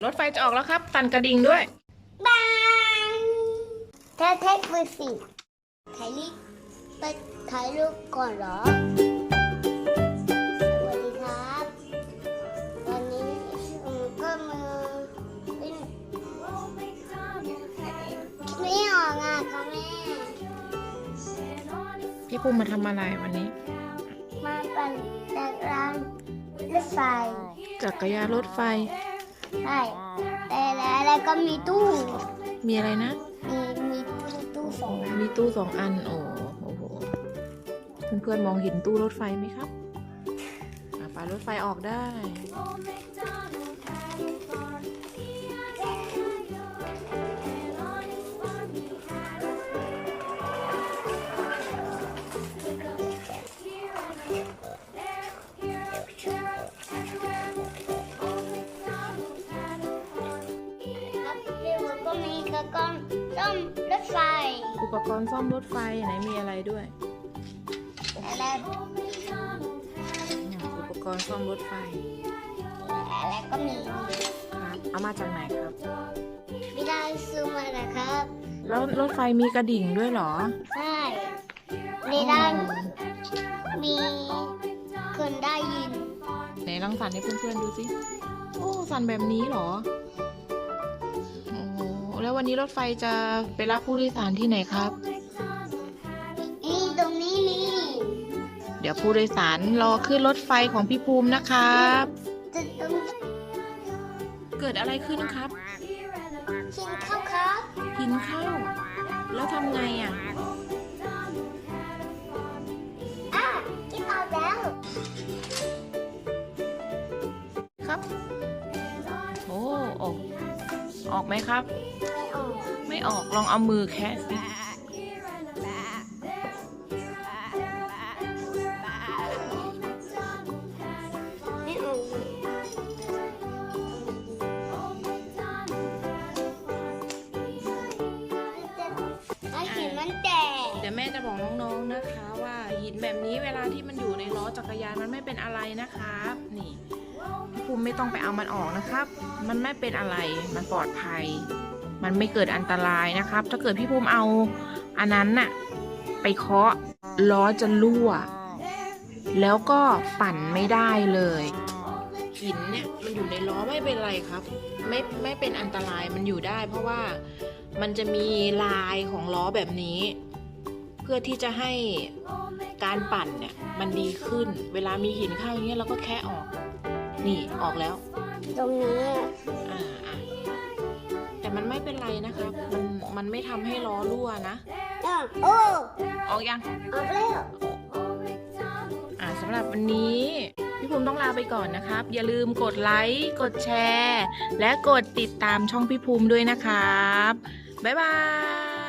รถไฟจะออกแล้วครับตันกระดิ่งด้วยบางเธอเทคมือสิถ่ายรูปไปถ่ายรูปก่อนเหรอสวัสดีครับวันนี้ผมก็มาเป็นไม่ออกอ่ะค่ะแม่พี่ภูมิมาทำอะไรวันนี้มาปั่นจักรยานรถไฟจักรยานรถไฟใช่แต่แล้วก็มีตู้มีอะไรนะมีตู้สองอันมีตู้สองอันโอ้โหเพื่อนๆมองเห็นตู้รถไฟไหมครับไปรถไฟออกได้ก็มีกระกองซ่อมรถไฟอุปกรณ์ซ่อมรถไฟไหนมีอะไรด้วยแล้วอุปกรณ์ซ่อมรถไฟก็มีครับเอามาจากไหนครับไม่ได้ซื้อมานะครับแล้วรถไฟมีกระดิ่งด้วยเหรอใช่ไม่ได้มีคนได้ยินไหนลองสั่นให้เพื่อนๆดูสิโอ้สั่นแบบนี้เหรอแล้ววันนี้รถไฟจะไปรับผู้โดยสารที่ไหนครับตรงนี้นี่เดี๋ยวผู้โดยสารรอขึ้นรถไฟของพี่ภูมินะครับเกิดอะไรขึ้นครับหินเข้าครับหินเข้าแล้วทำไงอ่ะคิดออกแล้วครับโอ้ออกไหมครับไม่ออกลองเอามือแคะสิเดี๋ยวแม่จะบอกน้องๆนะคะว่าหินแบบนี้เวลาที่มันอยู่ในล้อจักรยานมันไม่เป็นอะไรนะครับนี่พี่ภูมิไม่ต้องไปเอามันออกนะครับมันไม่เป็นอะไรมันปลอดภัยมันไม่เกิดอันตรายนะครับถ้าเกิดพี่ภูมิเอาอันนั้นน่ะไปเคาะล้อจะรั่วแล้วก็ปั่นไม่ได้เลยหินเนี่ยมันอยู่ในล้อไม่เป็นไรครับไม่เป็นอันตรายมันอยู่ได้เพราะว่ามันจะมีลายของล้อแบบนี้เพื่อที่จะให้การปั่นเนี่ยมันดีขึ้นเวลามีหินเข้าอย่างเงี้ยเราก็แค่ออกนี่ออกแล้วตรงนี้แต่มันไม่เป็นไรนะครับมันไม่ทำให้ล้อรั่วนะออกยังออกแล้วสำหรับวันนี้พี่ภูมิต้องลาไปก่อนนะครับอย่าลืมกดไลค์กดแชร์และกดติดตามช่องพี่ภูมิด้วยนะครับบ๊ายบาย